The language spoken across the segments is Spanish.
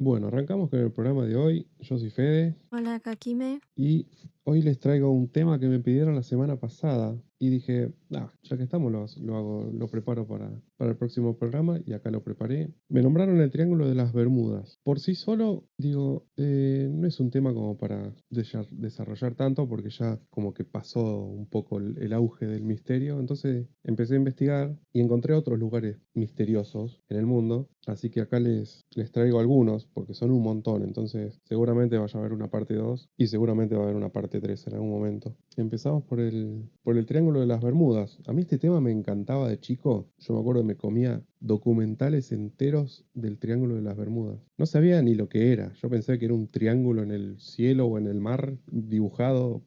Bueno, arrancamos con el programa de hoy. Yo soy Fede Hola, Kakime. y hoy les traigo un tema que me pidieron la semana pasada y dije, ya que estamos, lo hago, lo preparo para el próximo programa y acá lo preparé. Me nombraron el Triángulo de las Bermudas. Por sí solo, digo, no es un tema como para desarrollar tanto porque ya como que pasó un poco el auge del misterio. Entonces empecé a investigar y encontré otros lugares misteriosos en el mundo. Así que acá les traigo algunos porque son un montón. Entonces seguramente vaya a haber una parte 2 y seguramente va a haber una parte 3 en algún momento. Empezamos por el Triángulo de las Bermudas. A mí este tema me encantaba de chico. Yo me acuerdo que me comía documentales enteros del Triángulo de las Bermudas. No sabía ni lo que era. Yo pensé que era un triángulo en el cielo o en el mar dibujado.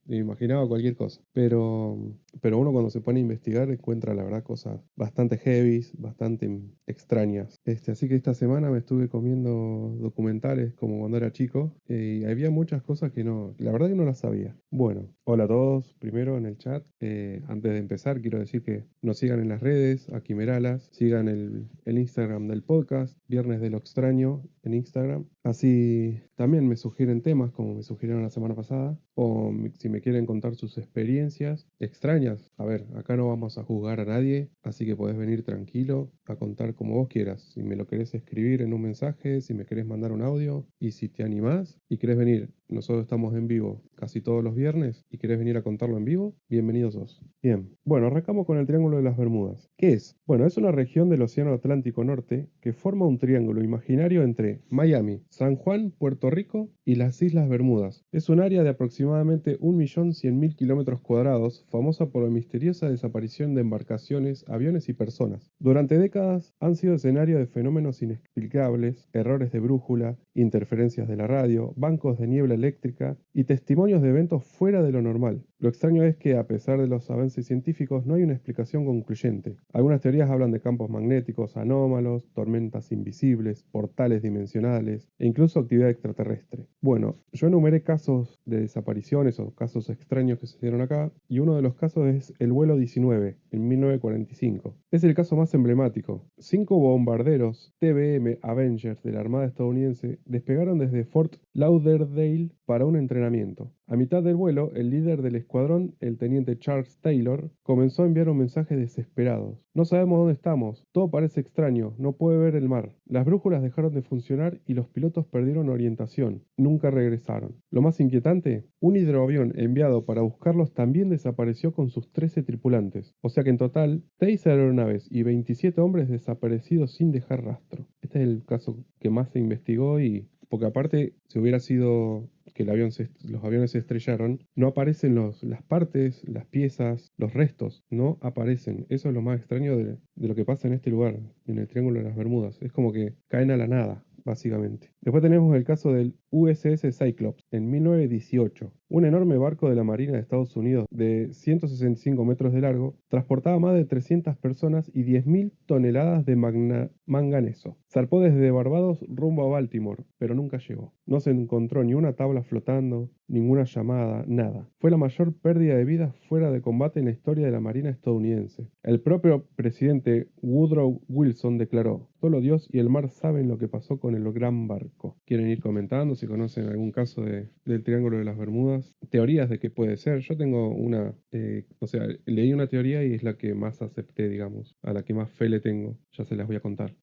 Me imaginaba cualquier cosa. Pero uno cuando se pone a investigar encuentra la verdad cosas bastante heavies, bastante extrañas. Así que esta semana me estuve comiendo documentales como cuando era chico y había muchas cosas que no, la verdad que no las sabía. Bueno, hola a todos, primero en el chat. Antes de empezar quiero decir que nos sigan en las redes, a Quimeralas, sigan el Instagram del podcast, Viernes de lo Extraño en Instagram. Así también me sugieren temas como me sugirieron la semana pasada o si me quieren contar sus experiencias extrañas. A ver, acá no vamos a juzgar a nadie, así que podés venir tranquilo a contar como vos quieras. Si me lo querés escribir en un mensaje, si me querés mandar un audio y si te animás y querés venir, nosotros estamos en vivo casi todos los viernes y querés venir a contarlo en vivo, bienvenidos sos. Bien, bueno, arrancamos con el Triángulo de las Bermudas. ¿Qué es? Bueno, es una región del Océano Atlántico Norte que forma un triángulo imaginario entre Miami, San Juan, Puerto Rico y las Islas Bermudas. Es un área de aproximadamente 1.100.000 kilómetros cuadrados, famosa por la misteriosa desaparición de embarcaciones, aviones y personas. Durante décadas han sido escenario de fenómenos inexplicables, errores de brújula, interferencias de la radio, bancos de niebla eléctrica y testimonios de eventos fuera de lo normal. Lo extraño es que, a pesar de los avances científicos, no hay una explicación concluyente. Algunas teorías hablan de campos magnéticos anómalos, tormentas invisibles, portales dimensionales e incluso actividad extraterrestre. Bueno, yo enumeré casos de desapariciones o casos extraños que se dieron acá, y uno de los casos es el vuelo 19, en 1945. Es el caso más emblemático. 5 bombarderos TBM Avengers de la Armada estadounidense despegaron desde Fort Lauderdale para un entrenamiento. A mitad del vuelo, el líder del escuadrón, el teniente Charles Taylor, comenzó a enviar un mensaje desesperado. No sabemos dónde estamos, todo parece extraño, no puede ver el mar. Las brújulas dejaron de funcionar y los pilotos perdieron orientación. Nunca regresaron. Lo más inquietante, un hidroavión enviado para buscarlos también desapareció con sus 13 tripulantes. O sea que en total, 6 aeronaves y 27 hombres desaparecidos sin dejar rastro. Este es el caso que más se investigó y porque aparte, si hubiera sido que los aviones se estrellaron, no aparecen las partes, las piezas, los restos, no aparecen. Eso es lo más extraño de lo que pasa en este lugar, en el Triángulo de las Bermudas. Es como que caen a la nada, básicamente. Después tenemos el caso del USS Cyclops, en 1918. Un enorme barco de la Marina de Estados Unidos de 165 metros de largo transportaba más de 300 personas y 10.000 toneladas de manganeso. Zarpó desde Barbados rumbo a Baltimore, pero nunca llegó. No se encontró ni una tabla flotando, ninguna llamada, nada. Fue la mayor pérdida de vidas fuera de combate en la historia de la Marina estadounidense. El propio presidente Woodrow Wilson declaró: "Solo Dios y el mar saben lo que pasó con el gran barco". ¿Quieren ir comentando si conocen algún caso del Triángulo de las Bermudas? Teorías de qué puede ser. Yo tengo una, o sea, leí una teoría y es la que más acepté, digamos, a la que más fe le tengo. Ya se las voy a contar.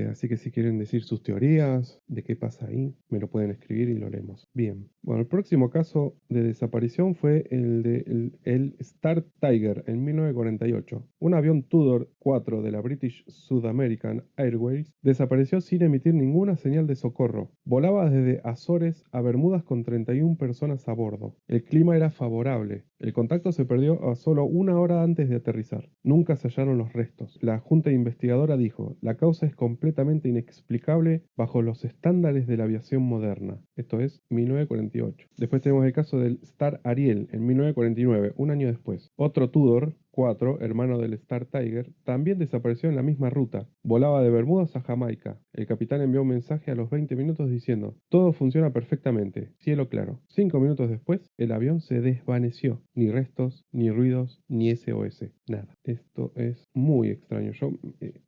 Así que si quieren decir sus teorías, de qué pasa ahí, me lo pueden escribir y lo leemos. Bien. Bueno, el próximo caso de desaparición fue el de el Star Tiger en 1948. Un avión Tudor 4 de la British South American Airways desapareció sin emitir ninguna señal de socorro. Volaba desde Azores a Bermudas con 31 personas a bordo. El clima era favorable. El contacto se perdió a solo una hora antes de aterrizar. Nunca se hallaron los restos. La junta investigadora dijo: "La causa es completamente inexplicable bajo los estándares de la aviación moderna". Esto es 1948. Después tenemos el caso del Star Ariel en 1949, un año después. Otro Tudor 4, hermano del Star Tiger, también desapareció en la misma ruta. Volaba de Bermudas a Jamaica. El capitán envió un mensaje a los 20 minutos diciendo: todo funciona perfectamente, cielo claro. 5 minutos después, el avión se desvaneció. Ni restos, ni ruidos, ni SOS. Nada. Esto es muy extraño.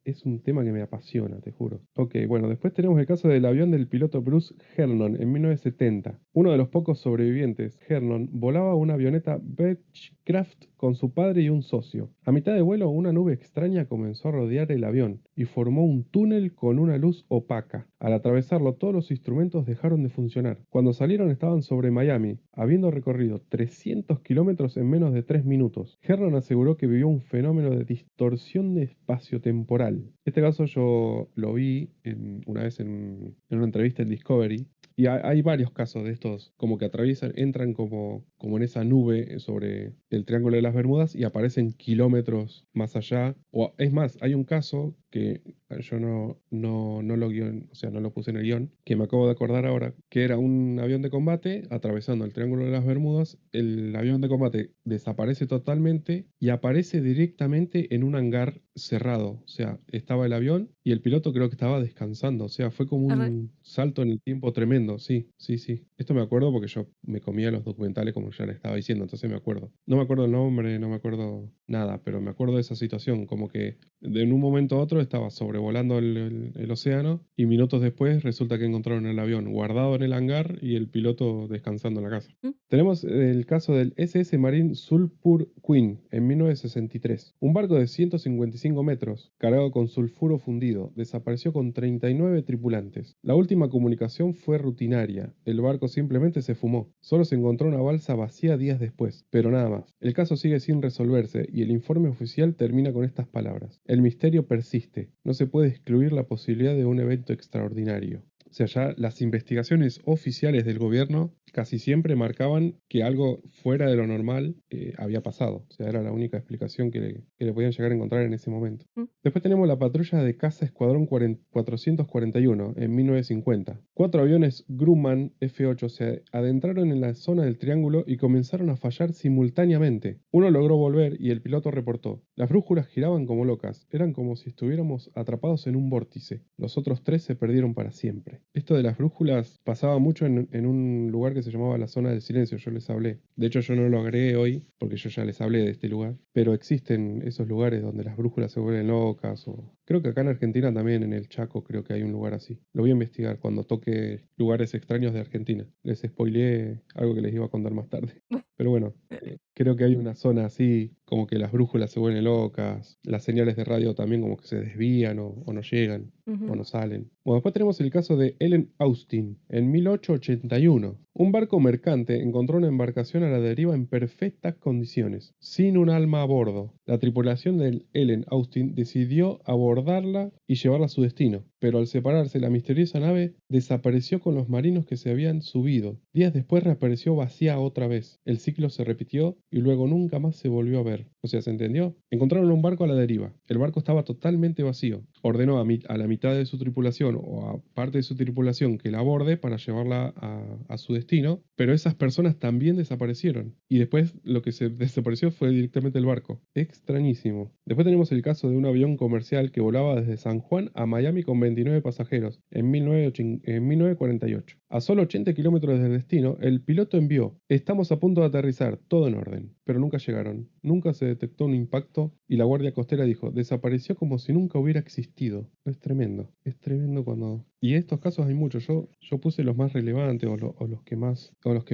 Es un tema que me apasiona, te juro. Ok, bueno, después tenemos el caso del avión del piloto Bruce Hernon en 1970. Uno de los pocos sobrevivientes, Hernon, volaba una avioneta Beechcraft con su padre y un socio. A mitad de vuelo, una nube extraña comenzó a rodear el avión y formó un túnel con una luz opaca. Al atravesarlo, todos los instrumentos dejaron de funcionar. Cuando salieron estaban sobre Miami, habiendo recorrido 300 kilómetros en menos de 3 minutos. Hernon aseguró que vivió un fenómeno de distorsión de espacio-temporal. Este caso yo lo vi una vez en una entrevista en Discovery. Y hay varios casos de estos, como que atraviesan, entran como en esa nube sobre el Triángulo de las Bermudas y aparecen kilómetros más allá. O es más, hay un caso que yo no lo o sea, no lo puse en el guión, que me acabo de acordar ahora, que era un avión de combate atravesando el Triángulo de las Bermudas. El avión de combate desaparece totalmente y aparece directamente en un hangar cerrado. O sea, estaba el avión y el piloto creo que estaba descansando. O sea, fue como Arre. un salto en el tiempo tremendo. Sí, sí, sí. Esto me acuerdo porque yo me comía los documentales como ya le estaba diciendo, entonces me acuerdo. No me acuerdo el nombre, no me acuerdo nada, pero me acuerdo de esa situación, como que en un momento a otro estaba sobrevolando el océano y minutos después resulta que encontraron el avión guardado en el hangar y el piloto descansando en la casa. Mm. Tenemos el caso del SS Marine Sulphur Queen en 1963. Un barco de 155 metros, cargado con sulfuro fundido, desapareció con 39 tripulantes. La última comunicación fue rutinaria. El barco simplemente se fumó. Solo se encontró una balsa vacía días después, pero nada más. El caso sigue sin resolverse y el informe oficial termina con estas palabras: el misterio persiste. No se puede excluir la posibilidad de un evento extraordinario. O sea, ya las investigaciones oficiales del gobierno casi siempre marcaban que algo fuera de lo normal había pasado. O sea, era la única explicación que le podían llegar a encontrar en ese momento. Mm. Después tenemos la patrulla de caza Escuadrón 441 en 1950. 4 aviones Grumman F-8 se adentraron en la zona del triángulo y comenzaron a fallar simultáneamente. Uno logró volver y el piloto reportó: las brújulas giraban como locas, eran como si estuviéramos atrapados en un vórtice. Los otros 3 se perdieron para siempre. Esto de las brújulas pasaba mucho en un lugar que se llamaba la zona del silencio, yo les hablé. De hecho yo no lo agregué hoy porque yo ya les hablé de este lugar, pero existen esos lugares donde las brújulas se vuelven locas, o creo que acá en Argentina también, en el Chaco, creo que hay un lugar así. Lo voy a investigar cuando toque lugares extraños de Argentina. Les spoileé algo que les iba a contar más tarde. Pero bueno, creo que hay una zona así, como que las brújulas se vuelven locas, las señales de radio también como que se desvían o no llegan o Ujú. no salen. Bueno, después tenemos el caso de Ellen Austin, en 1881. Un barco mercante encontró una embarcación a la deriva en perfectas condiciones, sin un alma a bordo. La tripulación del Ellen Austin decidió abordarla y llevarla a su destino, pero al separarse, la misteriosa nave desapareció con los marinos que se habían subido. Días después reapareció vacía otra vez. El ciclo se repitió y luego nunca más se volvió a ver. O sea, ¿se entendió? Encontraron un barco a la deriva. El barco estaba totalmente vacío. Ordenó a la mitad de su tripulación o a parte de su tripulación que la aborde para llevarla a su destino, pero esas personas también desaparecieron. Y después lo que se desapareció fue directamente el barco. Extrañísimo. Después tenemos el caso de un avión comercial que volaba desde San Juan a Miami con 29 pasajeros en 1948. A solo 80 kilómetros del destino, el piloto envió: estamos a punto de aterrizar, todo en orden. Pero nunca llegaron. Nunca se detectó un impacto y la Guardia Costera dijo: desapareció como si nunca hubiera existido. Es tremendo. Es tremendo cuando... Y estos casos hay muchos. Yo puse los más relevantes o los que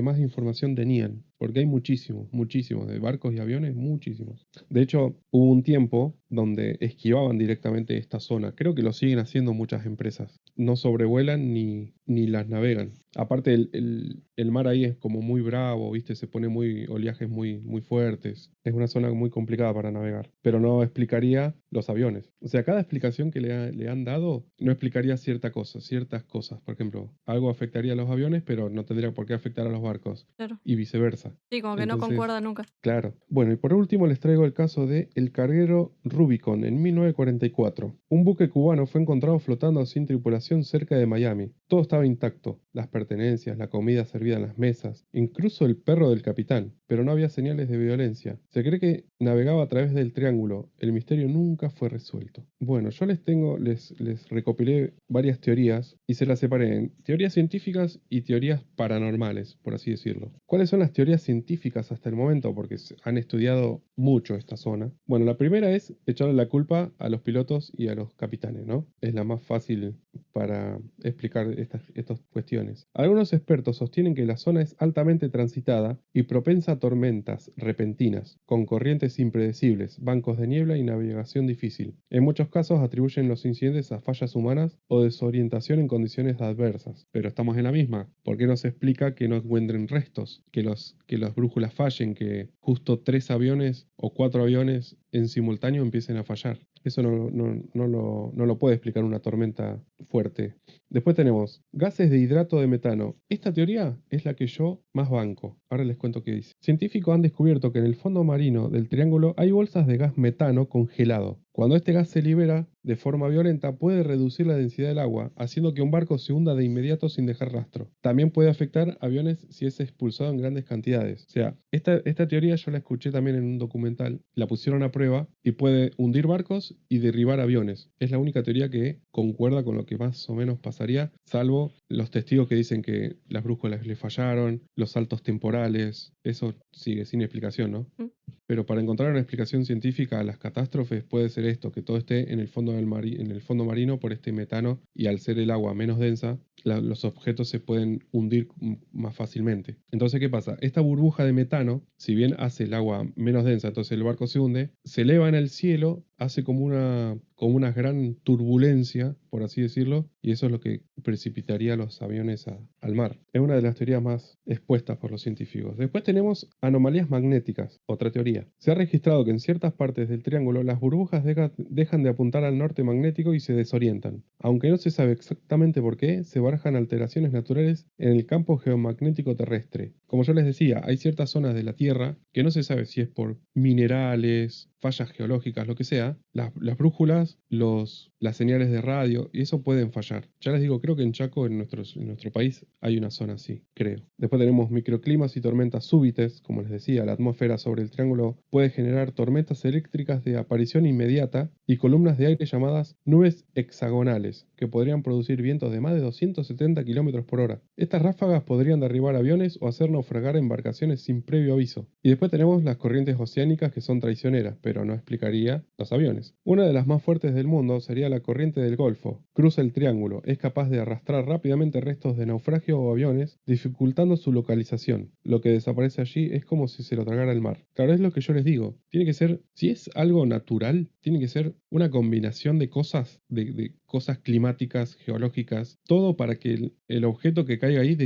más información tenían. Porque hay muchísimos, muchísimos. De barcos y aviones, muchísimos. De hecho, hubo un tiempo donde esquivaban directamente esta zona. Creo que lo siguen haciendo muchas empresas. No sobrevuelan ni las navegan. Aparte, el mar ahí es como muy bravo, ¿viste? Se pone oleajes muy fuertes. Es una zona muy complicada para navegar. Pero no explicaría los aviones. O sea, cada explicación que le han dado no explicaría ciertas cosas. Por ejemplo, algo afectaría a los aviones, pero no tendría por qué afectar a los barcos. Claro. Y viceversa. Sí, como que no Entonces, concuerda nunca. claro. Bueno, y por último les traigo el caso de el carguero Rubicon en 1944. Un buque cubano fue encontrado flotando sin tripulación cerca de Miami. Todo estaba intacto. las pertenencias, la comida servida en las mesas, incluso el perro del capitán, pero no había señales de violencia. Se cree que navegaba a través del triángulo. El misterio nunca fue resuelto. Bueno, yo les recopilé varias teorías y se las separé en teorías científicas y teorías paranormales, por así decirlo. ¿Cuáles son las teorías científicas hasta el momento? Porque han estudiado mucho esta zona. Bueno, la primera es echarle la culpa a los pilotos y a los capitanes, ¿no? Es la más fácil para explicar estas cuestiones. Algunos expertos sostienen que la zona es altamente transitada y propensa a tormentas repentinas, con corrientes impredecibles, bancos de niebla y navegación difícil. En muchos casos atribuyen los incidentes a fallas humanas o desorientación en condiciones adversas. Pero estamos en la misma. ¿Por qué no se explica que no encuentren restos? Que las brújulas fallen, que justo 3 aviones o 4 aviones en simultáneo empiecen a fallar. Eso no lo puede explicar una tormenta fuerte. Después tenemos gases de hidrato de metano. Esta teoría es la que yo más banco. Ahora les cuento qué dice. Científicos han descubierto que en el fondo marino del triángulo hay bolsas de gas metano congelado. Cuando este gas se libera de forma violenta puede reducir la densidad del agua, haciendo que un barco se hunda de inmediato sin dejar rastro. También puede afectar aviones si es expulsado en grandes cantidades. O sea, esta teoría yo la escuché también en un documental, la pusieron a prueba y puede hundir barcos y derribar aviones. Es la única teoría que concuerda con lo que más o menos pasaría, salvo los testigos que dicen que las brújulas le fallaron, los saltos temporales, eso sigue sin explicación, ¿no? Mm. Pero para encontrar una explicación científica a las catástrofes puede ser esto, que todo esté en el fondo en el fondo marino por este metano y al ser el agua menos densa, los objetos se pueden hundir más fácilmente. Entonces, ¿qué pasa? Esta burbuja de metano, si bien hace el agua menos densa, entonces el barco se hunde, se eleva en el cielo, hace como una gran turbulencia, por así decirlo, y eso es lo que precipitaría los aviones al mar. Es una de las teorías más expuestas por los científicos. Después tenemos anomalías magnéticas, otra teoría. Se ha registrado que en ciertas partes del triángulo las burbujas dejan de apuntar al norte magnético y se desorientan. Aunque no se sabe exactamente por qué, se barajan alteraciones naturales en el campo geomagnético terrestre. Como yo les decía, hay ciertas zonas de la Tierra que no se sabe si es por minerales, fallas geológicas, lo que sea, las brújulas, las señales de radio, y eso pueden fallar. Ya les digo, creo que en Chaco, en nuestro país, hay una zona así, creo. Después tenemos microclimas y tormentas súbitas, como les decía, la atmósfera sobre el triángulo puede generar tormentas eléctricas de aparición inmediata y columnas de aire llamadas nubes hexagonales, que podrían producir vientos de más de 270 km por hora. Estas ráfagas podrían derribar aviones o hacer naufragar embarcaciones sin previo aviso. Y después tenemos las corrientes oceánicas que son traicioneras, pero no explicaría los aviones. Una de las más fuertes del mundo sería la corriente del Golfo. Cruza el triángulo, es capaz de arrastrar rápidamente restos de naufragio o aviones, dificultando su localización. Lo que desaparece allí es como si se lo tragara el mar. Claro, es lo que yo les digo. Tiene que ser, si es algo natural, tiene que ser una combinación de cosas, de cosas climáticas, geológicas, todo para que el objeto que caiga ahí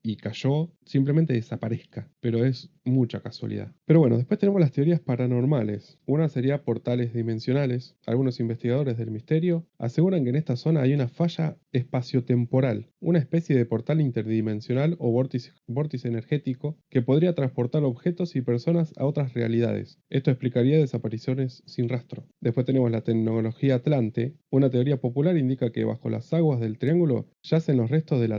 y cayó simplemente desaparezca, pero es mucha casualidad. Pero bueno, después tenemos las teorías paranormales. Una sería portales dimensionales. Algunos investigadores del misterio aseguran que en esta zona hay una falla espaciotemporal, una especie de portal interdimensional o vórtice energético que podría transportar objetos y personas a otras realidades. Esto explicaría desapariciones sin rastro. Después tenemos la tecnología Atlante. Una teoría popular indica que bajo las aguas del triángulo yacen los restos de la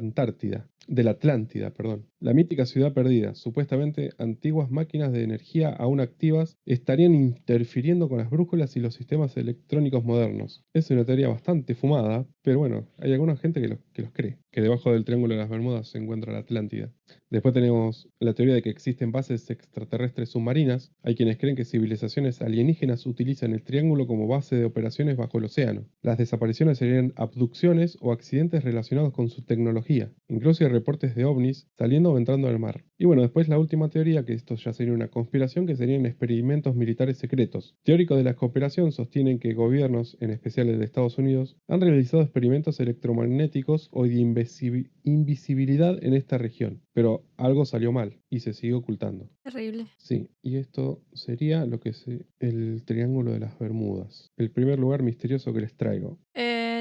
Atlántida, perdón. La mítica ciudad perdida, supuestamente antiguas máquinas de energía aún activas, estarían interfiriendo con las brújulas y los sistemas electrónicos modernos. Es una teoría bastante fumada, pero bueno, hay alguna gente que los cree, que debajo del Triángulo de las Bermudas se encuentra la Atlántida. Después tenemos la teoría de que existen bases extraterrestres submarinas. Hay quienes creen que civilizaciones alienígenas utilizan el triángulo como base de operaciones bajo el océano. Las desapariciones serían abducciones o accidentes relacionados con su tecnología. Incluso hay reportes de ovnis saliendo o entrando al mar. Y bueno, después la última teoría, que esto ya sería una conspiración, que serían experimentos militares secretos. Teóricos de la conspiración sostienen que gobiernos, en especial el de Estados Unidos, han realizado experimentos electromagnéticos o de invisibilidad en esta región, pero algo salió mal y se sigue ocultando. Terrible. Sí, y esto sería el Triángulo de las Bermudas, el primer lugar misterioso que les traigo.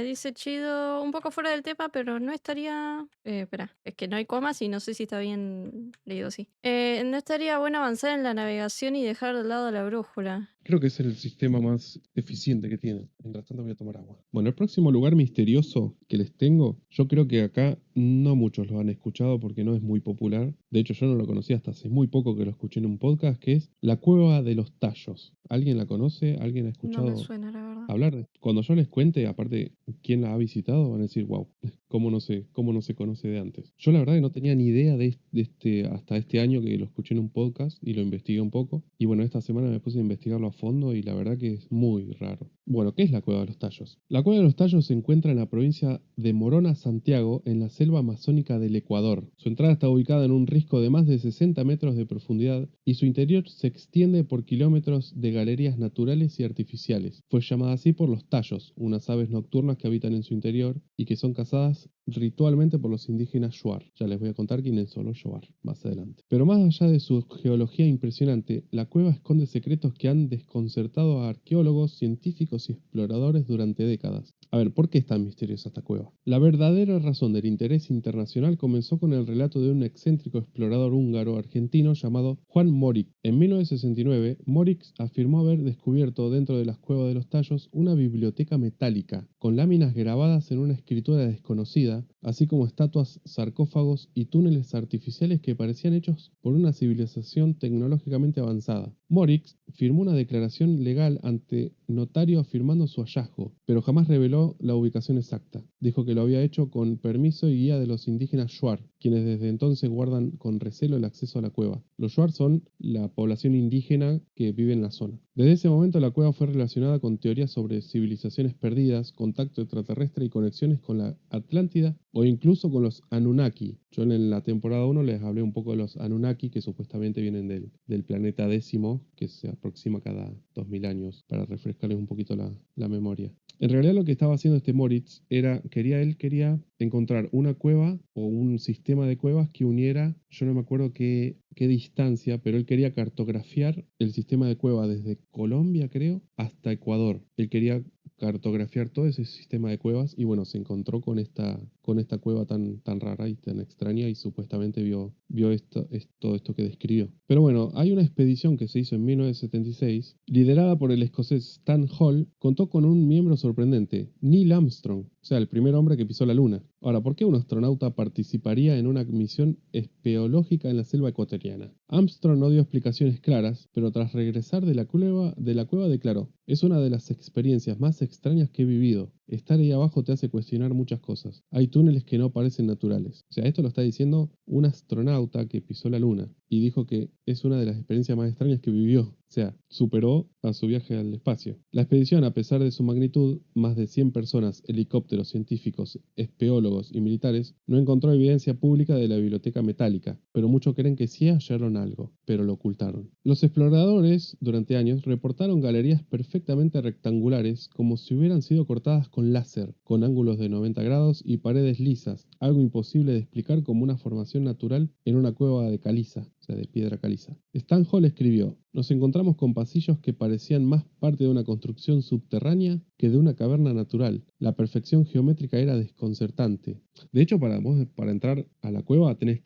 dice Chido, un poco fuera del tema, pero no estaría... espera, es que no hay comas y no sé si está bien leído así. No estaría bueno avanzar en la navegación y dejar de lado la brújula. Creo que es el sistema más eficiente que tiene. Mientras tanto voy a tomar agua. Bueno, el próximo lugar misterioso que les tengo, yo creo que acá no muchos lo han escuchado porque no es muy popular. De hecho, yo no lo conocía hasta hace muy poco que lo escuché en un podcast, que es la Cueva de los Tallos. ¿Alguien la conoce? ¿Alguien ha No me escuchado suena, la verdad. hablar? Cuando yo les cuente, aparte, quién la ha visitado, van a decir, wow, cómo no se conoce de antes. Yo la verdad que no tenía ni idea de este, hasta este año que lo escuché en un podcast y lo investigué un poco. Y bueno, esta semana me puse a investigarlo a fondo y la verdad que es muy raro. Bueno, ¿qué es la Cueva de los Tallos? La Cueva de los Tallos se encuentra en la provincia de Morona, Santiago, en la selva amazónica del Ecuador. Su entrada está ubicada en un risco de más de 60 metros de profundidad y su interior se extiende por kilómetros de galerías naturales y artificiales. Fue llamada así por los tallos, unas aves nocturnas que habitan en su interior y que son cazadas ritualmente por los indígenas Shuar. Ya les voy a contar quiénes son los Shuar más adelante. Pero más allá de su geología impresionante, la cueva esconde secretos que han desconcertado a arqueólogos, científicos y exploradores durante décadas. A ver, ¿por qué es tan misteriosa esta cueva? La verdadera razón del interés internacional comenzó con el relato de un excéntrico explorador húngaro-argentino llamado Juan Moritz. En 1969, Moritz afirmó haber descubierto dentro de las cuevas de los tallos una biblioteca metálica, con láminas grabadas en una escritura desconocida, así como estatuas, sarcófagos y túneles artificiales que parecían hechos por una civilización tecnológicamente avanzada. Moritz firmó una declaración legal ante notario afirmando su hallazgo, pero jamás reveló la ubicación exacta. Dijo que lo había hecho con permiso y guía de los indígenas Shuar, quienes desde entonces guardan con recelo el acceso a la cueva. Los Shuar son la población indígena que vive en la zona. Desde ese momento la cueva fue relacionada con teorías sobre civilizaciones perdidas, contacto extraterrestre y conexiones con la Atlántida o incluso con los Anunnaki. Yo en la temporada 1 les hablé un poco de los Anunnaki que supuestamente vienen del planeta décimo que se aproxima cada 2000 años para refrescarles un poquito la memoria. En realidad lo que estaba haciendo este Moritz él quería encontrar una cueva o un sistema de cuevas que uniera, yo no me acuerdo qué distancia, pero él quería cartografiar el sistema de cuevas desde Colombia, creo, hasta Ecuador. Él quería cartografiar todo ese sistema de cuevas y bueno, se encontró con esta cueva tan rara y tan extraña y supuestamente vio todo esto que describió. Pero bueno, hay una expedición que se hizo en 1976, liderada por el escocés Stan Hall, contó con un miembro sorprendente, Neil Armstrong, o sea, el primer hombre que pisó la Luna. Ahora, ¿por qué un astronauta participaría en una misión espeológica en la selva ecuatoriana? Armstrong no dio explicaciones claras, pero tras regresar de la cueva declaró, es una de las experiencias más extrañas que he vivido. Estar ahí abajo te hace cuestionar muchas cosas. Hay túneles que no parecen naturales. O sea, esto lo está diciendo un astronauta que pisó la Luna y dijo que es una de las experiencias más extrañas que vivió. O sea, superó a su viaje al espacio. La expedición, a pesar de su magnitud, más de 100 personas, helicópteros, científicos, espeólogos y militares, no encontró evidencia pública de la biblioteca metálica, pero muchos creen que sí hallaron algo, pero lo ocultaron. Los exploradores, durante años, reportaron galerías perfectamente rectangulares, como si hubieran sido cortadas con láser, con ángulos de 90 grados y paredes lisas, algo imposible de explicar como una formación natural en una cueva de caliza, o sea, de piedra caliza. Stan Hall escribió, nos encontramos con pasillos que parecían más parte de una construcción subterránea que de una caverna natural. La perfección geométrica era desconcertante. De hecho, para entrar a la cueva tenés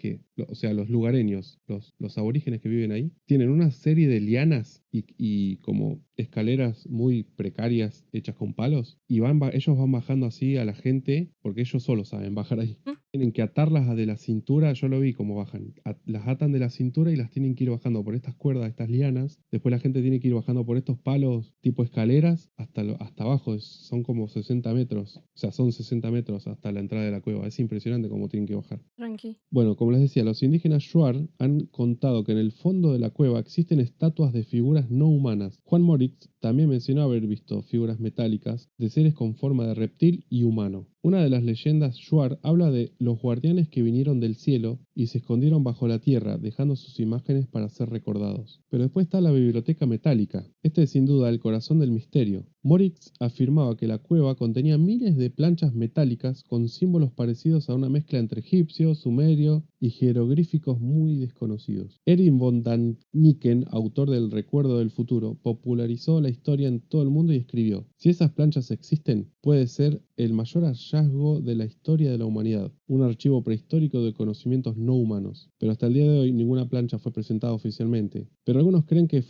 o sea, los lugareños, los aborígenes que viven ahí, tienen una serie de lianas y como escaleras muy precarias hechas con palos y ellos van bajando así a la gente porque ellos solo saben bajar ahí. Mm, Tienen que atarlas de la cintura, yo lo vi cómo bajan. Las atan de la cintura y las tienen que ir bajando por estas cuerdas, estas lianas. Después la gente tiene que ir bajando por estos palos tipo escaleras hasta abajo. Son como 60 metros. O sea, son 60 metros hasta la entrada de la cueva. Es impresionante cómo tienen que bajar. tranqui. Bueno, como les decía, los indígenas Shuar han contado que en el fondo de la cueva existen estatuas de figuras no humanas. Juan Moritz también mencionó haber visto figuras metálicas de seres con forma de reptil y humano. Una de las leyendas Shuar habla de los guardianes que vinieron del cielo y se escondieron bajo la tierra, dejando sus imágenes para ser recordados. Pero después está la biblioteca metálica. Este es sin duda el corazón del misterio. Moritz afirmaba que la cueva contenía miles de planchas metálicas con símbolos parecidos a una mezcla entre egipcio, sumerio y jeroglíficos muy desconocidos. Erwin von Daniken, autor del Recuerdo del Futuro, popularizó la historia en todo el mundo y escribió: si esas planchas existen, puede ser el mayor hallazgo de la historia de la humanidad, un archivo prehistórico de conocimientos no humanos. Pero hasta el día de hoy ninguna plancha fue presentada oficialmente. Pero algunos creen que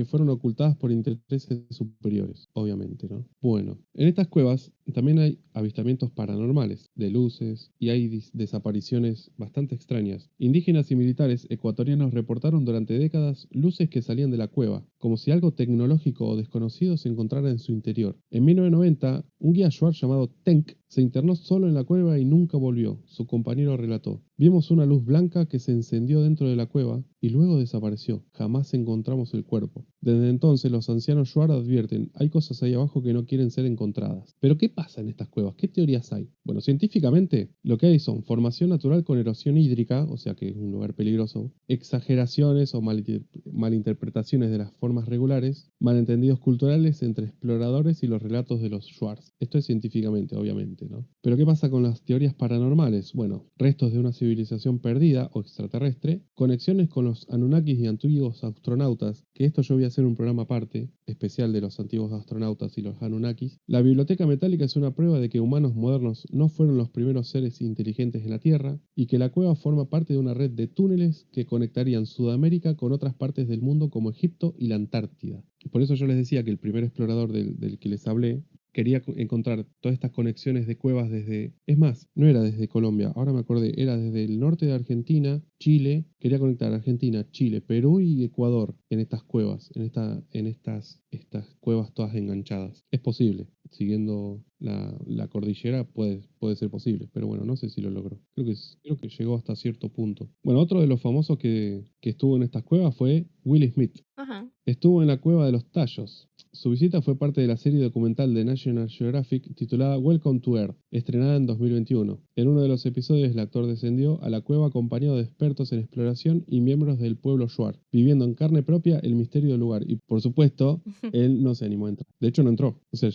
fueron ocultadas por intereses superiores, obviamente, ¿no? Bueno, en estas cuevas también hay avistamientos paranormales, de luces, y hay desapariciones bastante extrañas. Indígenas y militares ecuatorianos reportaron durante décadas luces que salían de la cueva, como si algo tecnológico o desconocido se encontrara en su interior. En 1990, un guía Shuar llamado Tenk se internó solo en la cueva y nunca volvió. Su compañero relató: vimos una luz blanca que se encendió dentro de la cueva y luego desapareció. Jamás encontramos el cuerpo. Desde entonces los ancianos Shuar advierten: hay cosas ahí abajo que no quieren ser encontradas. ¿Pero qué pasa en estas cuevas? ¿Qué teorías hay? Bueno, científicamente lo que hay son formación natural con erosión hídrica, o sea que es un lugar peligroso, exageraciones o malinterpretaciones de las formas regulares, malentendidos culturales entre exploradores y los relatos de los Shuars. Esto es científicamente, obviamente, ¿no? Pero ¿qué pasa con las teorías paranormales? Bueno, restos de una civilización perdida o extraterrestre, conexiones con los Anunnakis y antiguos astronautas, que esto yo voy a hacer un programa aparte, especial de los antiguos astronautas y los Anunnakis. La biblioteca metálica es una prueba de que humanos modernos no fueron los primeros seres inteligentes en la Tierra y que la cueva forma parte de una red de túneles que conectarían Sudamérica con otras partes del mundo como Egipto y la Antártida. Por eso yo les decía que el primer explorador del que les hablé quería encontrar todas estas conexiones de cuevas desde... Es más, no era desde Colombia, ahora me acordé, era desde el norte de Argentina, Chile, quería conectar Argentina, Chile, Perú y Ecuador en estas cuevas, estas cuevas todas enganchadas. Es posible, siguiendo la cordillera puede ser posible, pero bueno, no sé si lo logró. Creo que llegó hasta cierto punto. Bueno, otro de los famosos que estuvo en estas cuevas fue Will Smith. Ajá. Estuvo en la Cueva de los Tallos. Su visita fue parte de la serie documental de National Geographic titulada Welcome to Earth, estrenada en 2021. En uno de los episodios, el actor descendió a la cueva acompañado de expertos en exploración y miembros del pueblo Shuar, viviendo en carne propia el misterio del lugar. Y por supuesto, él no se animó a entrar. De hecho, no entró. O sea,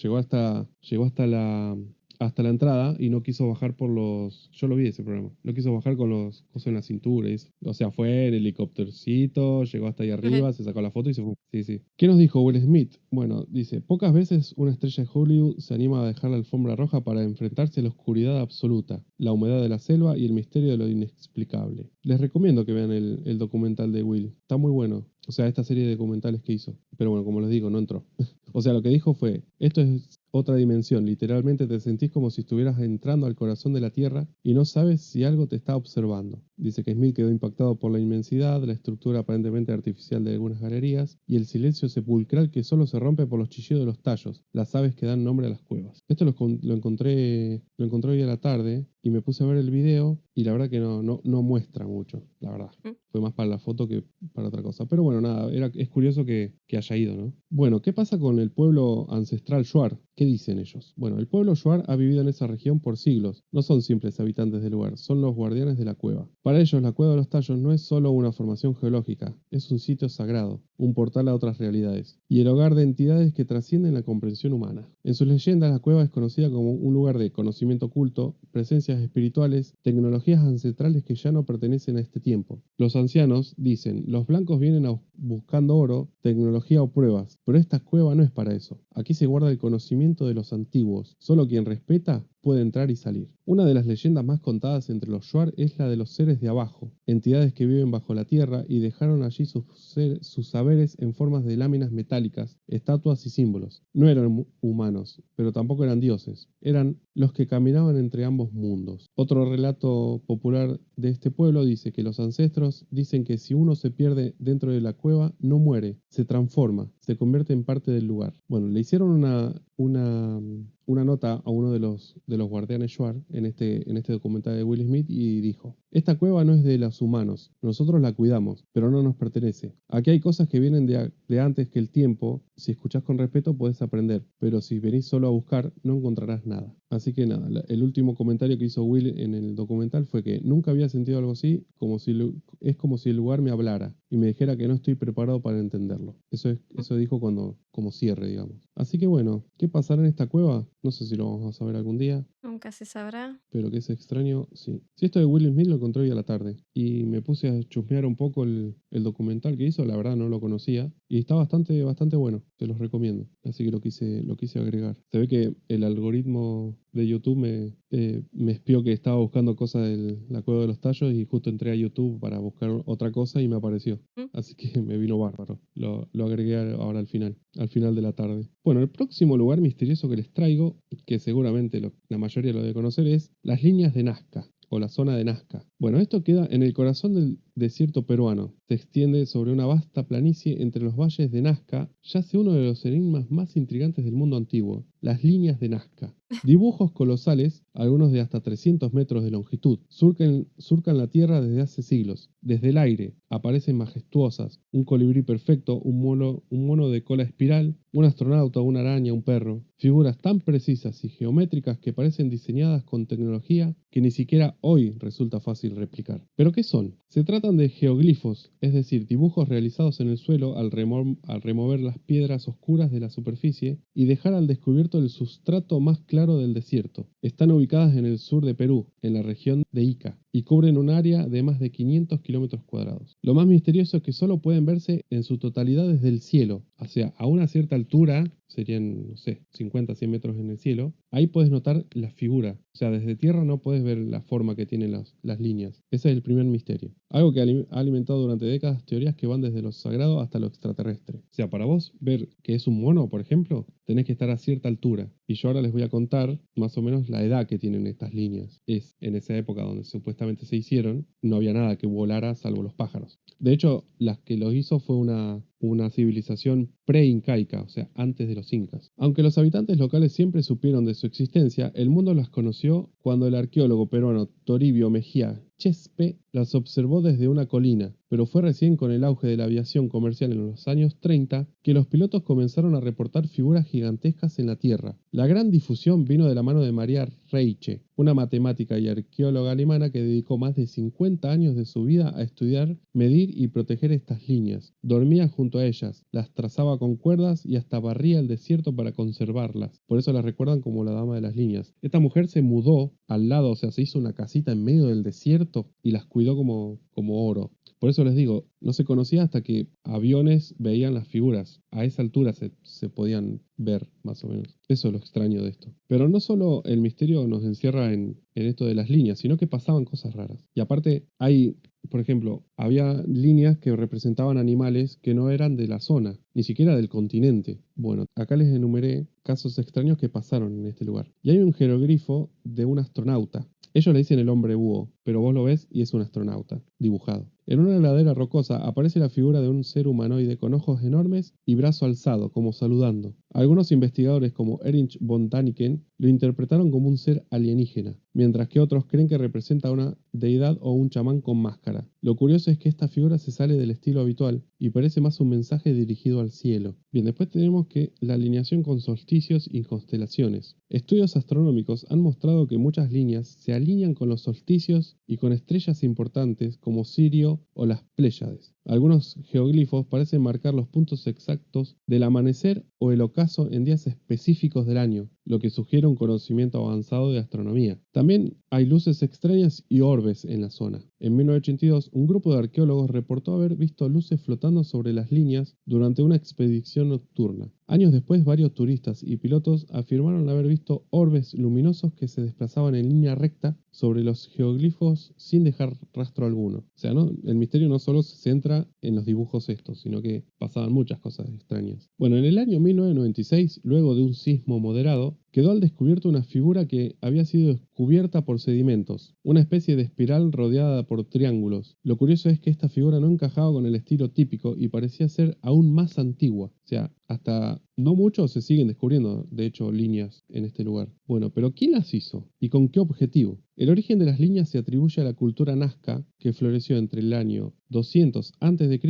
hasta la entrada y no quiso bajar por los... Yo lo vi ese programa. No quiso bajar con los cosas en la cintura. O sea, fue en helicóptercito, llegó hasta ahí arriba, se sacó la foto y se fue. Sí, sí. ¿Qué nos dijo Will Smith? Bueno, dice: pocas veces una estrella de Hollywood se anima a dejar la alfombra roja para enfrentarse a la oscuridad absoluta, la humedad de la selva y el misterio de lo inexplicable. Les recomiendo que vean el documental de Will. Está muy bueno. O sea, esta serie de documentales que hizo. Pero bueno, como les digo, no entró. O sea, lo que dijo fue: esto es otra dimensión. Literalmente te sentís como si estuvieras entrando al corazón de la Tierra y no sabes si algo te está observando. Dice que Smith quedó impactado por la inmensidad, la estructura aparentemente artificial de algunas galerías y el silencio sepulcral que solo se rompe por los chillidos de los tallos, las aves que dan nombre a las cuevas. Esto lo encontré hoy a la tarde y me puse a ver el video y la verdad que no muestra mucho, la verdad. Fue más para la foto que para otra cosa. Pero bueno, nada, es curioso que haya ido, ¿no? Bueno, ¿qué pasa con el pueblo ancestral Shuar? ¿Qué dicen ellos? Bueno, el pueblo Shuar ha vivido en esa región por siglos. No son simples habitantes del lugar, son los guardianes de la cueva. Para ellos, la Cueva de los Tallos no es solo una formación geológica, es un sitio sagrado, un portal a otras realidades, y el hogar de entidades que trascienden la comprensión humana. En sus leyendas, la cueva es conocida como un lugar de conocimiento oculto, presencias espirituales, tecnologías ancestrales que ya no pertenecen a este tiempo. Los ancianos dicen: los blancos vienen buscando oro, tecnología o pruebas, pero esta cueva no es para eso. Aquí se guarda el conocimiento de los antiguos. Solo quien respeta puede entrar y salir. Una de las leyendas más contadas entre los Shuar es la de los seres de abajo, entidades que viven bajo la tierra y dejaron allí sus saberes en formas de láminas metálicas, estatuas y símbolos. No eran humanos, pero tampoco eran dioses. Eran los que caminaban entre ambos mundos. Otro relato popular de este pueblo dice que los ancestros dicen que si uno se pierde dentro de la cueva, no muere, se transforma, se convierte en parte del lugar. Bueno, le hicieron una nota a uno de los guardianes Shuar en este documental de Will Smith y dijo: esta cueva no es de los humanos, nosotros la cuidamos, pero no nos pertenece. Aquí hay cosas que vienen de antes que el tiempo. Si escuchás con respeto podés aprender, pero si venís solo a buscar no encontrarás nada. Así que nada, el último comentario que hizo Will en el documental fue que nunca había sentido algo así, es como si el lugar me hablara y me dijera que no estoy preparado para entenderlo. Eso dijo como cierre, digamos. Así que bueno, ¿qué pasará en esta cueva? No sé si lo vamos a saber algún día. Nunca se sabrá. Pero que es extraño, sí. Sí, esto de Will Smith lo encontré hoy a la tarde. Y me puse a chusmear un poco el documental que hizo. La verdad no lo conocía. Y está bastante bueno. Te los recomiendo. Así que lo quise agregar. Se ve que el algoritmo de YouTube me espió que estaba buscando cosas de la Cueva de los Tallos. Y justo entré a YouTube para buscar otra cosa y me apareció. Mm. Así que me vino bárbaro. Lo agregué ahora al final de la tarde. Bueno, el próximo lugar misterioso que les traigo, que seguramente la mayoría lo debe conocer, es las líneas de Nazca o la zona de Nazca. Bueno, esto queda en el corazón del desierto peruano. Se extiende sobre una vasta planicie entre los valles de Nazca, yace uno de los enigmas más intrigantes del mundo antiguo, las líneas de Nazca. Dibujos colosales, algunos de hasta 300 metros de longitud, surcan la tierra desde hace siglos. Desde el aire aparecen majestuosas, un colibrí perfecto, un mono de cola espiral, un astronauta, una araña, un perro. Figuras tan precisas y geométricas que parecen diseñadas con tecnología que ni siquiera hoy resulta fácil replicar. ¿Pero qué son? Se tratan de geoglifos, es decir, dibujos realizados en el suelo al remover las piedras oscuras de la superficie y dejar al descubierto el sustrato más claro del desierto. Están ubicadas en el sur de Perú, en la región de Ica, y cubren un área de más de 500 kilómetros cuadrados. Lo más misterioso es que solo pueden verse en su totalidad desde el cielo, o sea, a una cierta altura, serían, no sé, 50, 100 metros en el cielo, ahí puedes notar la figura. O sea, desde tierra no puedes ver la forma que tienen las líneas. Ese es el primer misterio. Algo que ha alimentado durante décadas teorías que van desde lo sagrado hasta lo extraterrestre. O sea, para vos ver que es un mono, por ejemplo, tenés que estar a cierta altura. Y yo ahora les voy a contar más o menos la edad que tienen estas líneas. Es en esa época donde supuestamente se hicieron, no había nada que volara salvo los pájaros. De hecho, las que lo hizo fue una civilización pre-incaica, o sea, antes de los incas. Aunque los habitantes locales siempre supieron de su existencia, el mundo las conoció cuando el arqueólogo peruano Toribio Mejía Chespe las observó desde una colina, pero fue recién con el auge de la aviación comercial en los años 30 que los pilotos comenzaron a reportar figuras gigantescas en la Tierra. La gran difusión vino de la mano de María Reiche, una matemática y arqueóloga alemana que dedicó más de 50 años de su vida a estudiar, medir y proteger estas líneas. Dormía junto a ellas, las trazaba con cuerdas y hasta barría el desierto para conservarlas. Por eso las recuerdan como la dama de las líneas. Esta mujer se mudó al lado, o sea, se hizo una casita en medio del desierto y las cuidó como oro. Por eso les digo, no se conocía hasta que aviones veían las figuras. A esa altura se podían ver, más o menos. Eso es lo extraño de esto. Pero no solo el misterio nos encierra en esto de las líneas, sino que pasaban cosas raras. Y aparte hay, por ejemplo, había líneas que representaban animales que no eran de la zona, ni siquiera del continente. Bueno, acá les enumeré casos extraños que pasaron en este lugar. Y hay un jeroglifo de un astronauta. Ellos le dicen el hombre búho, pero vos lo ves y es un astronauta, dibujado. En una ladera rocosa aparece la figura de un ser humanoide con ojos enormes y brazo alzado, como saludando. Algunos investigadores, como Erich von Däniken, lo interpretaron como un ser alienígena, mientras que otros creen que representa una deidad o un chamán con máscara. Lo curioso es que esta figura se sale del estilo habitual y parece más un mensaje dirigido al cielo. Bien, después tenemos que la alineación con solsticios y constelaciones. Estudios astronómicos han mostrado que muchas líneas se alinean con los solsticios y con estrellas importantes como Sirio o las Pléyades. Algunos geoglifos parecen marcar los puntos exactos del amanecer o el ocaso en días específicos del año, lo que sugiere un conocimiento avanzado de astronomía. También hay luces extrañas y orbes en la zona. En 1982, un grupo de arqueólogos reportó haber visto luces flotando sobre las líneas durante una expedición nocturna. Años después, varios turistas y pilotos afirmaron haber visto orbes luminosos que se desplazaban en línea recta sobre los geoglifos sin dejar rastro alguno. O sea, ¿no? El misterio no solo se centra en los dibujos estos, sino que pasaban muchas cosas extrañas. Bueno, en el año 1996, luego de un sismo moderado, quedó al descubierto una figura que había sido cubierta por sedimentos, una especie de espiral rodeada por triángulos. Lo curioso es que esta figura no encajaba con el estilo típico y parecía ser aún más antigua. O sea, hasta no muchos se siguen descubriendo, de hecho, líneas en este lugar. Bueno, pero ¿quién las hizo? ¿Y con qué objetivo? El origen de las líneas se atribuye a la cultura nazca que floreció entre el año 200 a.C.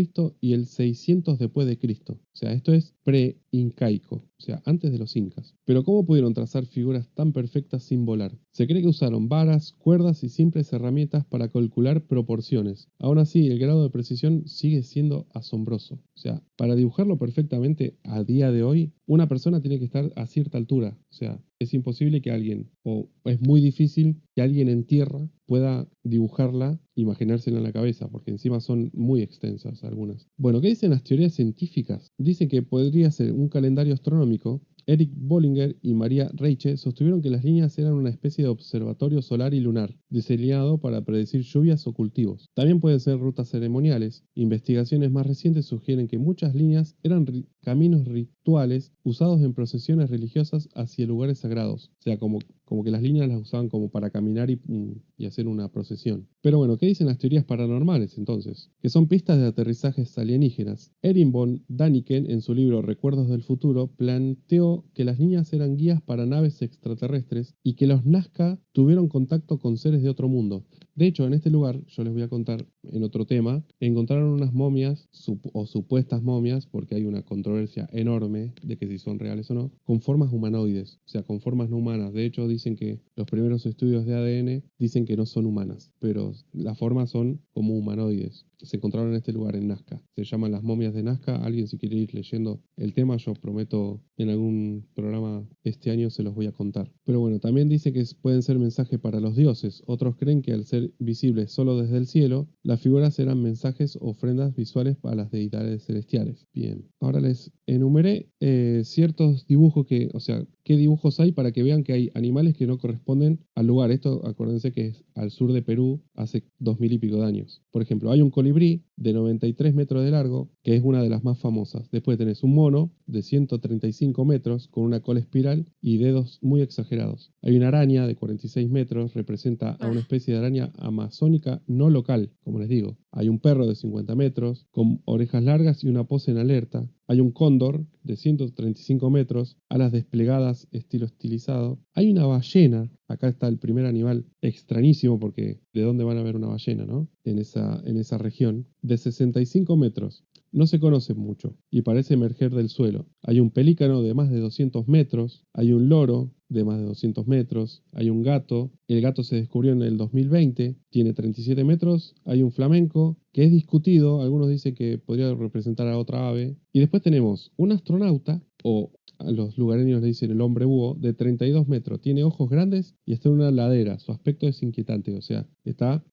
y el 600 después de Cristo. O sea, esto es pre-incaico, o sea, antes de los incas. Pero ¿cómo pudieron trazar figuras tan perfectas sin volar? Se cree que usaron varas, cuerdas y simples herramientas para calcular proporciones. Aún así, el grado de precisión sigue siendo asombroso. O sea, para dibujarlo perfectamente a día de hoy hoy, una persona tiene que estar a cierta altura. O sea, es imposible que alguien, o es muy difícil que alguien en tierra pueda dibujarla, imaginársela en la cabeza, porque encima son muy extensas algunas. Bueno, ¿qué dicen las teorías científicas? Dicen que podría ser un calendario astronómico. Eric Bollinger y María Reiche sostuvieron que las líneas eran una especie de observatorio solar y lunar, diseñado para predecir lluvias o cultivos. También pueden ser rutas ceremoniales. Investigaciones más recientes sugieren que muchas líneas eran caminos rituales usados en procesiones religiosas hacia lugares sagrados. O sea, como que las líneas las usaban como para caminar y hacer una procesión. Pero bueno, ¿qué dicen las teorías paranormales entonces? Que son pistas de aterrizajes alienígenas. Erin von Daniken, en su libro Recuerdos del Futuro, planteó que las líneas eran guías para naves extraterrestres y que los Nazca tuvieron contacto con seres de otro mundo. De hecho, en este lugar, yo les voy a contar en otro tema, encontraron unas momias o supuestas momias, porque hay una controversia enorme de que si son reales o no, con formas humanoides, o sea, con formas no humanas. De hecho, dicen que los primeros estudios de ADN dicen que no son humanas, pero las formas son como humanoides. Se encontraron en este lugar, en Nazca. Se llaman las momias de Nazca. Alguien si quiere ir leyendo el tema, yo prometo en algún programa este año se los voy a contar. Pero bueno, también dice que pueden ser mensajes para los dioses. Otros creen que al ser visibles solo desde el cielo, las figuras eran mensajes o ofrendas visuales para las deidades celestiales. Bien, ahora les enumeré ciertos dibujos o sea, qué dibujos hay para que vean que hay animales que no corresponden al lugar. Esto, acuérdense que es al sur de Perú hace 2000 y pico de años. Por ejemplo, hay un colibrí de 93 metros de largo, que es una de las más famosas. Después tenés un mono de 135 metros con una cola espiral y dedos muy exagerados. Hay una araña de 46 metros, representa a una Ah, especie de araña amazónica no local, como les digo. Hay un perro de 50 metros con orejas largas y una pose en alerta. Hay un cóndor de 135 metros, alas desplegadas, estilo estilizado. Hay una ballena, acá está el primer animal extrañísimo porque ¿de dónde van a ver una ballena, no? En esa región, de 65 metros. No se conoce mucho y parece emerger del suelo. Hay un pelícano de más de 200 metros, hay un loro de más de 200 metros, hay un gato, el gato se descubrió en el 2020, tiene 37 metros, hay un flamenco que es discutido, algunos dicen que podría representar a otra ave, y después tenemos un astronauta, o a los lugareños le dicen el hombre búho, de 32 metros, tiene ojos grandes y está en una ladera, su aspecto es inquietante, o sea,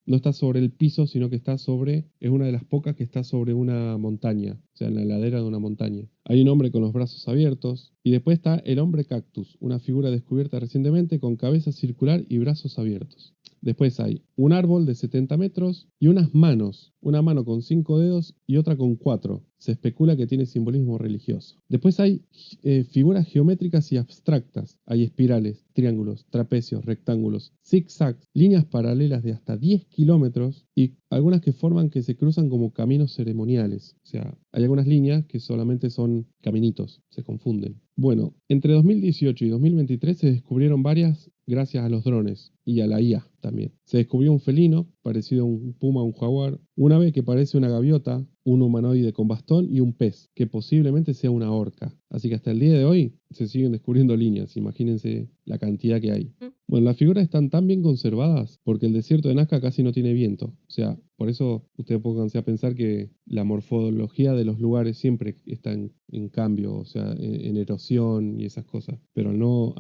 no está sobre el piso, sino que es una de las pocas que está sobre una montaña, o sea, en la ladera de una montaña. Hay un hombre con los brazos abiertos y después está el hombre cactus, una figura descubierta recientemente con cabeza circular y brazos abiertos. Después hay un árbol de 70 metros y unas manos, una mano con 5 dedos y otra con 4. Se especula que tiene simbolismo religioso. Después hay figuras geométricas y abstractas. Hay espirales, triángulos, trapecios, rectángulos, zigzags, líneas paralelas de hasta 10 kilómetros y algunas que forman que se cruzan como caminos ceremoniales. O sea, hay algunas líneas que solamente son caminitos, se confunden. Bueno, entre 2018 y 2023 se descubrieron varias gracias a los drones y a la IA también. Se descubrió un felino, parecido a un puma o un jaguar, un ave que parece una gaviota, un humanoide con bastón y un pez, que posiblemente sea una orca. Así que hasta el día de hoy se siguen descubriendo líneas, imagínense la cantidad que hay. mm, Bueno, las figuras están tan bien conservadas porque el desierto de Nazca casi no tiene viento. O sea, por eso ustedes pónganse a pensar que la morfología de los lugares siempre está en cambio, o sea, en erosión y esas cosas. Pero al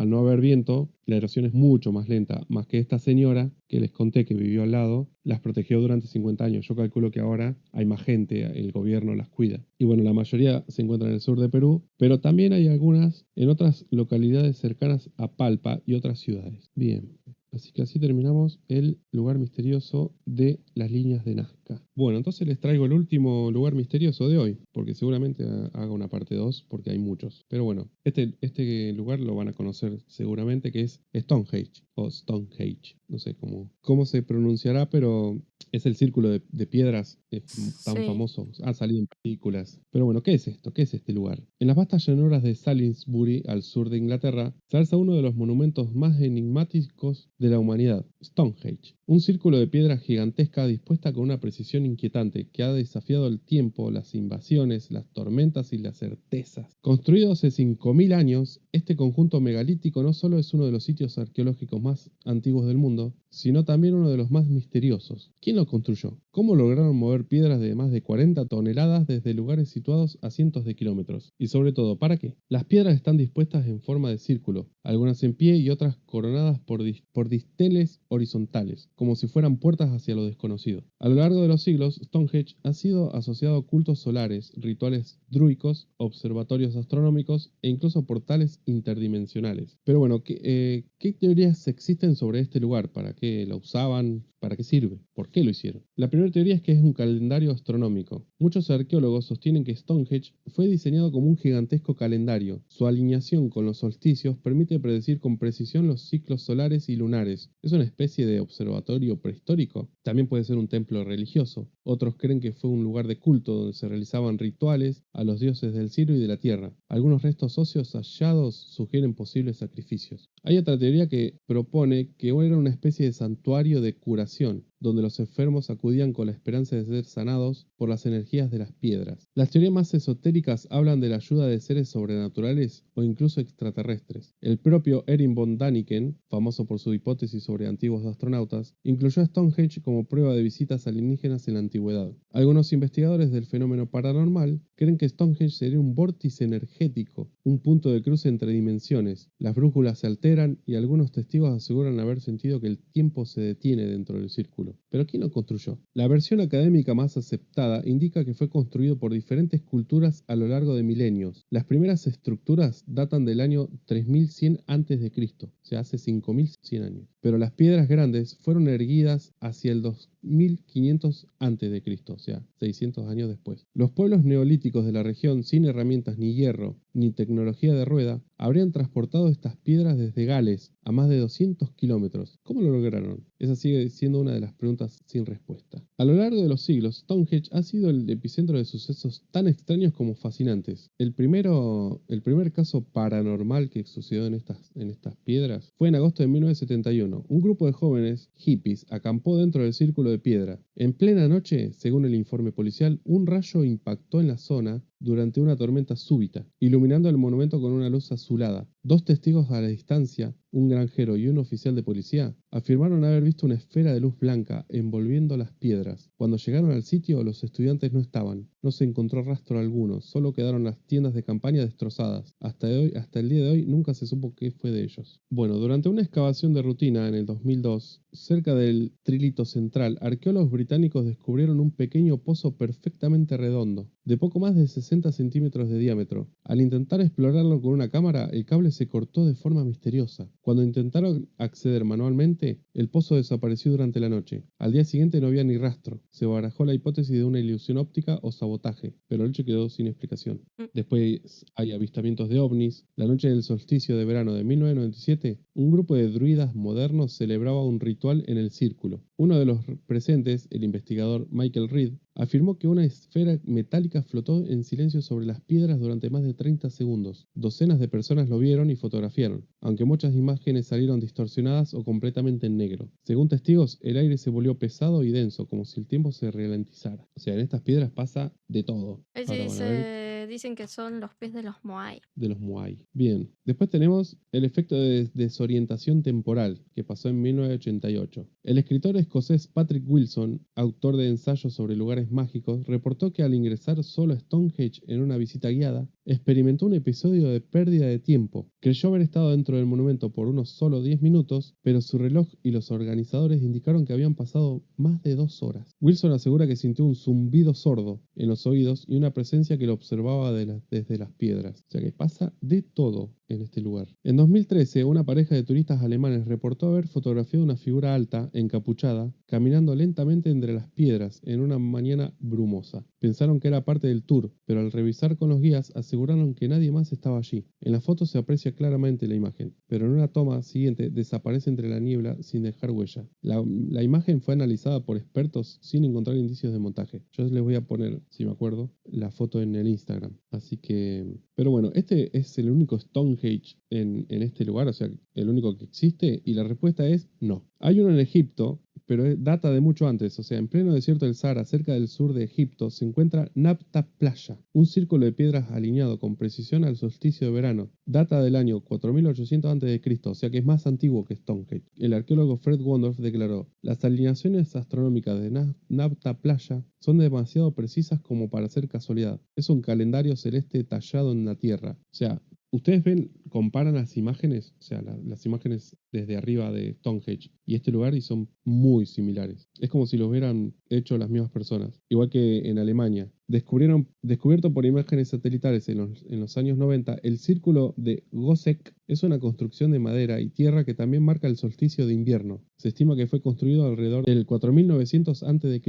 no haber viento, la erosión es mucho más lenta, más que esta señora que les conté que vivió al lado, las protegió durante 50 años. Yo calculo que ahora hay más gente, el gobierno las cuida. Y bueno, la mayoría se encuentra en el sur de Perú, pero también hay algunas en otras localidades cercanas a Palpa y otras ciudades. Bien. Así que así terminamos el lugar misterioso de las líneas de Nazca. Bueno, entonces les traigo el último lugar misterioso de hoy, porque seguramente haga una parte 2, porque hay muchos. Pero bueno, este lugar lo van a conocer seguramente, que es Stonehenge, o Stonehenge. No sé cómo se pronunciará, pero es el círculo de piedras tan sí. famoso. Ha salido en películas. Pero bueno, ¿qué es esto? ¿Qué es este lugar? En las vastas llanuras de Salisbury, al sur de Inglaterra, se alza uno de los monumentos más enigmáticos de la humanidad, Stonehenge. Un círculo de piedra gigantesca dispuesta con una precisión precisión inquietante que ha desafiado el tiempo, las invasiones, las tormentas y las certezas. Construido hace 5.000 años, este conjunto megalítico no solo es uno de los sitios arqueológicos más antiguos del mundo, sino también uno de los más misteriosos. ¿Quién lo construyó? ¿Cómo lograron mover piedras de más de 40 toneladas desde lugares situados a cientos de kilómetros? Y sobre todo, ¿para qué? Las piedras están dispuestas en forma de círculo, algunas en pie y otras coronadas por disteles horizontales, como si fueran puertas hacia lo desconocido. A lo largo de los siglos, Stonehenge ha sido asociado a cultos solares, rituales druídicos, observatorios astronómicos e incluso portales interdimensionales. Pero bueno, ¿qué teorías existen sobre este lugar? ¿Para qué lo usaban? ¿Para qué sirve? ¿Por qué lo hicieron? La primera teoría es que es un calendario astronómico. Muchos arqueólogos sostienen que Stonehenge fue diseñado como un gigantesco calendario. Su alineación con los solsticios permite predecir con precisión los ciclos solares y lunares. Es una especie de observatorio prehistórico. También puede ser un templo religioso. Otros creen que fue un lugar de culto donde se realizaban rituales a los dioses del cielo y de la tierra. Algunos restos óseos hallados sugieren posibles sacrificios. Hay otra teoría que propone que era una especie de santuario de curación, donde los enfermos acudían con la esperanza de ser sanados por las energías de las piedras. Las teorías más esotéricas hablan de la ayuda de seres sobrenaturales o incluso extraterrestres. El propio Erich von Däniken, famoso por su hipótesis sobre antiguos astronautas, incluyó a Stonehenge como prueba de visitas alienígenas en la antigüedad. Algunos investigadores del fenómeno paranormal creen que Stonehenge sería un vórtice energético, un punto de cruce entre dimensiones. Las brújulas se alteran y algunos testigos aseguran haber sentido que el tiempo se detiene dentro del círculo. ¿Pero quién lo construyó? La versión académica más aceptada indica que fue construido por diferentes culturas a lo largo de milenios. Las primeras estructuras datan del año 3100 a.C., o sea, hace 5100 años. Pero las piedras grandes fueron erguidas hacia el 2500 a.C., o sea, 600 años después. Los pueblos neolíticos de la región, sin herramientas ni hierro, ni tecnología de rueda, habrían transportado estas piedras desde Gales a más de 200 kilómetros. ¿Cómo lo lograron? Esa sigue siendo una de las preguntas sin respuesta. A lo largo de los siglos, Stonehenge ha sido el epicentro de sucesos tan extraños como fascinantes. El primer caso paranormal que sucedió en estas piedras fue en agosto de 1971. Un grupo de jóvenes hippies acampó dentro del círculo de piedra. En plena noche, según el informe policial, un rayo impactó en la zona durante una tormenta súbita, iluminando el monumento con una luz azulada. Dos testigos a la distancia, un granjero y un oficial de policía, afirmaron haber visto una esfera de luz blanca envolviendo las piedras. Cuando llegaron al sitio, los estudiantes no estaban. No se encontró rastro alguno, solo quedaron las tiendas de campaña destrozadas. Hasta el día de hoy, nunca se supo qué fue de ellos. Bueno, durante una excavación de rutina en el 2002, cerca del Trilito Central, arqueólogos británicos descubrieron un pequeño pozo perfectamente redondo, de poco más de 60 centímetros de diámetro. Al intentar explorarlo con una cámara, el cable se cortó de forma misteriosa. Cuando intentaron acceder manualmente, el pozo desapareció durante la noche. Al día siguiente no había ni rastro. Se barajó la hipótesis de una ilusión óptica o sabotaje, pero el hecho quedó sin explicación. Después hay avistamientos de ovnis. La noche del solsticio de verano de 1997, un grupo de druidas modernos celebraba un ritual en el círculo. Uno de los presentes, el investigador Michael Reed, afirmó que una esfera metálica flotó en silencio sobre las piedras durante más de 30 segundos. Docenas de personas lo vieron y fotografiaron, aunque muchas imágenes salieron distorsionadas o completamente en negro. Según testigos, el aire se volvió pesado y denso, como si el tiempo se ralentizara. O sea, en estas piedras pasa de todo. Ahí Ahora van a ver dicen que son los pies de los Moai. de los Moai. Bien, después tenemos el efecto de desorientación temporal, que pasó en 1988. El escritor escocés Patrick Wilson, autor de ensayos sobre lugares mágicos, reportó que al ingresar solo a Stonehenge en una visita guiada, experimentó un episodio de pérdida de tiempo. Creyó haber estado dentro del monumento por unos solo 10 minutos, pero su reloj y los organizadores indicaron que habían pasado más de 2 horas. Wilson asegura que sintió un zumbido sordo en los oídos y una presencia que lo observaba desde las piedras. O sea que pasa de todo en este lugar. En 2013, una pareja de turistas alemanes reportó haber fotografiado una figura alta, encapuchada, caminando lentamente entre las piedras en una mañana brumosa. Pensaron que era parte del tour, pero al revisar con los guías aseguraron que nadie más estaba allí. En la foto se aprecia claramente la imagen, pero en una toma siguiente desaparece entre la niebla sin dejar huella. La imagen fue analizada por expertos sin encontrar indicios de montaje. Yo les voy a poner, si me acuerdo, la foto en el Instagram. Así que... Pero bueno, este es el único Stonehenge en este lugar, o sea, el único que existe, y la respuesta es no. Hay uno en Egipto, pero data de mucho antes. O sea, en pleno desierto del Sahara, cerca del sur de Egipto, se encuentra Nabta Playa, un círculo de piedras alineado con precisión al solsticio de verano. Data del año 4800 a.C., o sea que es más antiguo que Stonehenge. El arqueólogo Fred Wondorf declaró: las alineaciones astronómicas de Nabta Playa son demasiado precisas como para ser casualidad. Es un calendario celeste tallado en la tierra. O sea, ustedes ven, comparan las imágenes, o sea, las imágenes desde arriba de Stonehenge y este lugar y son muy similares. Es como si los hubieran hecho las mismas personas. Igual que en Alemania. Descubierto por imágenes satelitales en los años 90, el círculo de Goseck es una construcción de madera y tierra que también marca el solsticio de invierno. Se estima que fue construido alrededor del 4900 a.C.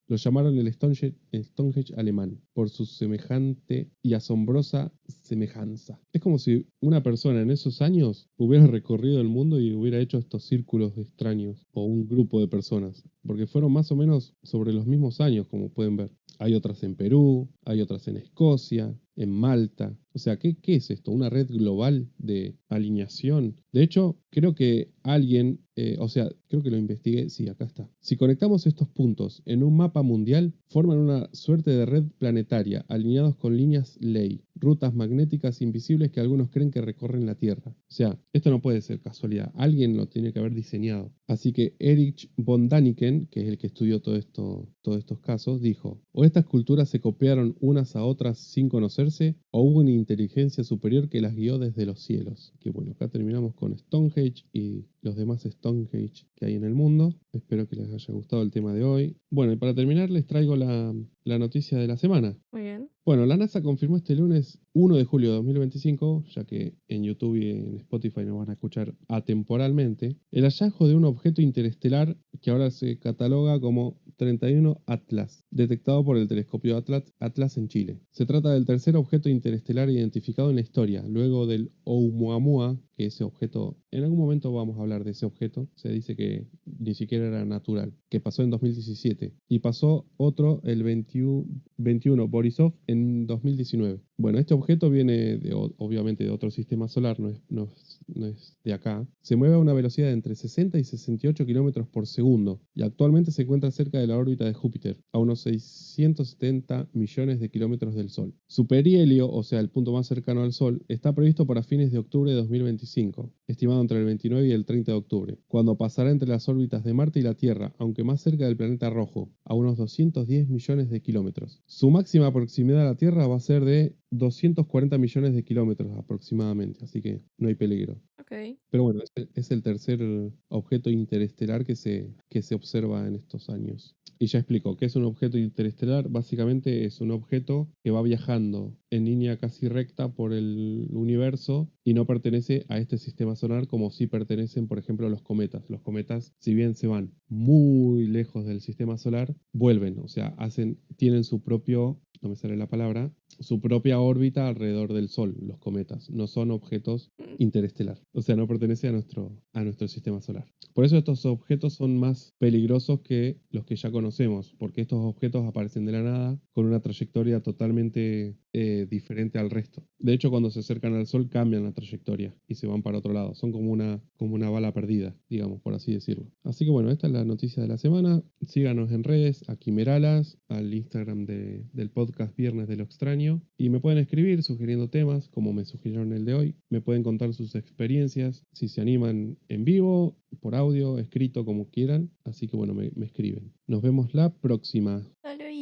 Lo llamaron el Stonehenge alemán, por su semejante y asombrosa semejanza. Es como si una persona en esos años hubiera recorrido el mundo y hubiera hecho estos círculos extraños, o un grupo de personas, porque fueron más o menos sobre los mismos años, como pueden ver. Hay otras en Perú, hay otras en Escocia, en Malta. O sea, ¿qué es esto? ¿Una red global de alineación? De hecho, creo que alguien, o sea, creo que lo investigué, sí, acá está. Si conectamos estos puntos en un mapa mundial, forman una suerte de red planetaria, alineados con líneas ley, rutas magnéticas invisibles que algunos creen que recorren la Tierra. O sea, esto no puede ser casualidad, alguien lo tiene que haber diseñado. Así que Erich von Daniken, que es el que estudió todos estos casos, dijo: o estas culturas se copiaron unas a otras sin conocerse, o hubo una inteligencia superior que las guió desde los cielos. Que bueno, acá terminamos con Stonehenge y los demás Stonehenge que hay en el mundo. Espero que les haya gustado el tema de hoy. Bueno, y para terminar les traigo la noticia de la semana. Muy bien. Bueno, la NASA confirmó este lunes 1 de julio de 2025, ya que en YouTube y en Spotify nos van a escuchar atemporalmente, el hallazgo de un objeto interestelar que ahora se cataloga como 31 Atlas, detectado por el telescopio Atlas en Chile. Se trata del tercer objeto interestelar identificado en la historia, luego del Oumuamua, que ese objeto, en algún momento vamos a hablar de ese objeto, se dice que ni siquiera era natural, que pasó en 2017, y pasó otro, el 21 Borisov, en 2019. Bueno, este objeto viene obviamente de otro sistema solar, no es de acá. Se mueve a una velocidad de entre 60 y 68 kilómetros por segundo y actualmente se encuentra cerca de la órbita de Júpiter, a unos 670 millones de kilómetros del Sol. Su perihelio, o sea, el punto más cercano al Sol, está previsto para fines de octubre de 2025, estimado entre el 29 y el 30 de octubre, cuando pasará entre las órbitas de Marte y la Tierra, aunque más cerca del planeta rojo, a unos 210 millones de kilómetros. Su máxima proximidad a la Tierra va a ser de 240 millones de kilómetros aproximadamente, así que no hay peligro. Ok. Pero bueno, es el tercer objeto interestelar que se observa en estos años. Y ya explico, ¿qué es un objeto interestelar? Básicamente es un objeto que va viajando en línea casi recta por el universo y no pertenece a este sistema solar como sí pertenecen, por ejemplo, los cometas. Los cometas, si bien se van muy lejos del sistema solar, vuelven, o sea, tienen su propio, no me sale la palabra, su propia órbita alrededor del Sol, los cometas. No son objetos Mm. interestelar, o sea, no pertenece a nuestro sistema solar. Por eso estos objetos son más peligrosos que los que ya conocemos, porque estos objetos aparecen de la nada con una trayectoria totalmente diferente al resto. De hecho, cuando se acercan al Sol cambian la trayectoria y se van para otro lado. Son como una bala perdida, digamos, por así decirlo. Así que bueno, esta es la noticia de la semana. Síganos en redes, a Quimeralas, al Instagram del podcast Viernes de lo Extraño, y me pueden escribir sugiriendo temas, como me sugirieron el de hoy. Me pueden contar sus experiencias, si se animan en vivo, por audio, escrito, como quieran. Así que bueno, me escriben. Nos vemos la próxima. Hasta luego.